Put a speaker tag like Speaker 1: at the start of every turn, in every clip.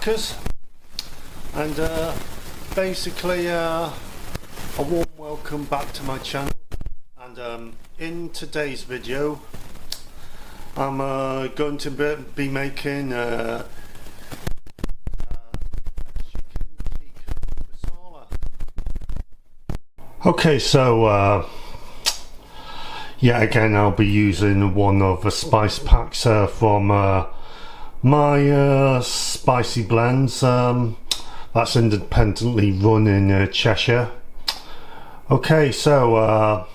Speaker 1: Packers, and basically a warm welcome back to my channel. And in today's video I'm going to be making a chicken Tika Masala. Okay, so yeah, again I'll be using one of the spice packs from my spicy blends that's independently run in Cheshire. Okay, so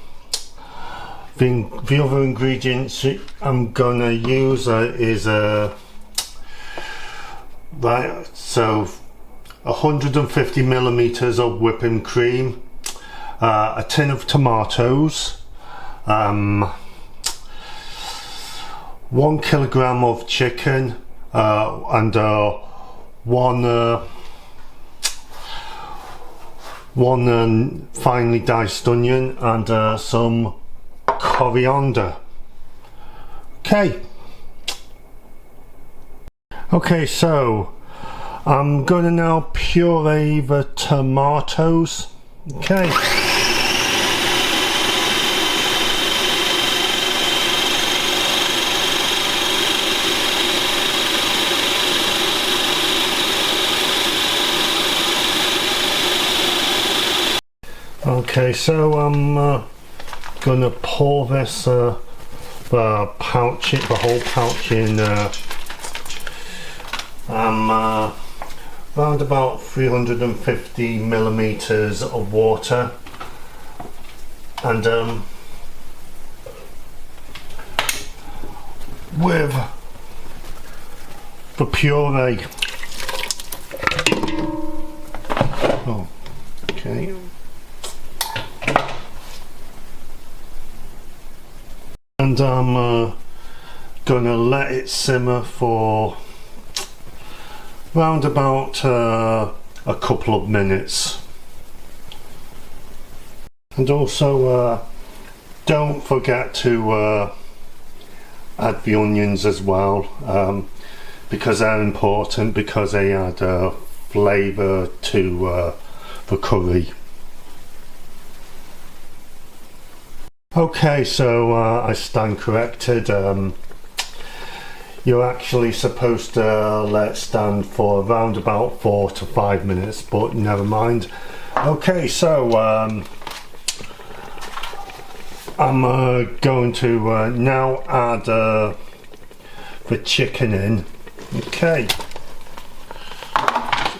Speaker 1: the other ingredients I'm gonna use is right, so 150 millimeters of whipping cream, a tin of tomatoes, 1 kilogram of chicken, and one finely diced onion, and some coriander. Okay, so I'm gonna now puree the tomatoes. Okay, so I'm gonna pour this the whole pouch in around about 350 millimeters of water, and with the puree. Okay. And I'm gonna let it simmer for round about a couple of minutes. And also don't forget to add the onions as well, because they're important, because they add flavour to the curry. Okay, so I stand corrected. You're actually supposed to let it stand for around about 4 to 5 minutes, but never mind. Okay, so I'm going to now add the chicken in. Okay,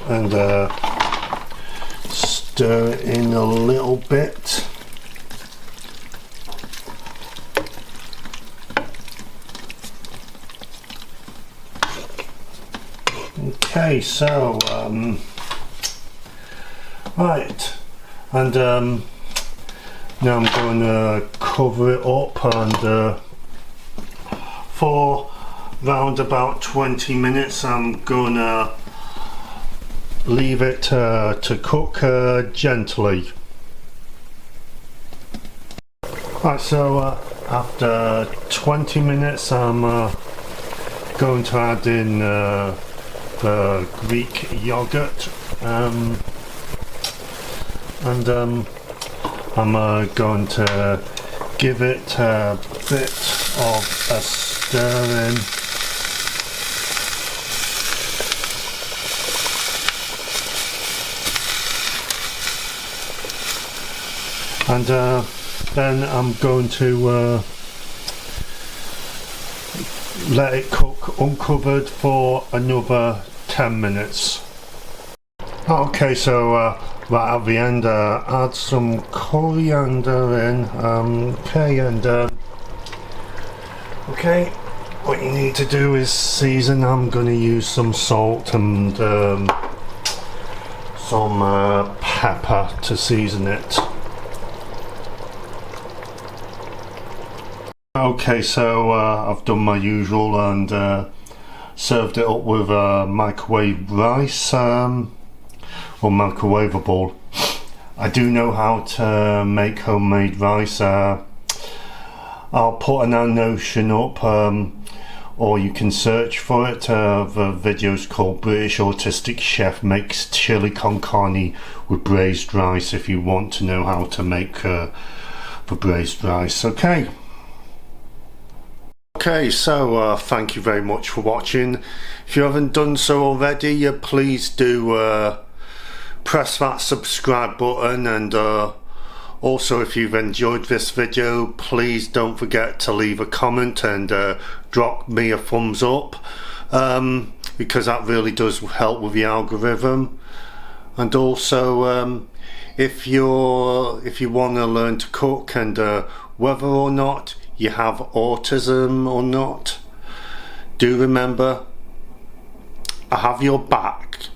Speaker 1: and stir it in a little bit. Okay, so right, and now I'm going to cover it up, and for round about 20 minutes I'm going to leave it to cook gently. Right, so after 20 minutes I'm going to add in the Greek yogurt, and I'm going to give it a bit of a stir in. And then I'm going to let it cook uncovered for another 10 minutes. Okay, so right at the end add some coriander in. Okay, what you need to do is season. I'm going to use some salt and some pepper to season it. Okay, so I've done my usual and served it up with microwave rice, or microwavable. I do know how to make homemade rice. I'll put an annotation up or you can search for it. The video's called British Autistic Chef Makes Chili Con Carne with Braised Rice, if you want to know how to make the braised rice. Okay, so thank you very much for watching. If you haven't done so already, please do press that subscribe button, and also, if you've enjoyed this video, please don't forget to leave a comment and drop me a thumbs up, because that really does help with the algorithm. And also, if you want to learn to cook, and whether or not you have autism or not, do remember, I have your back.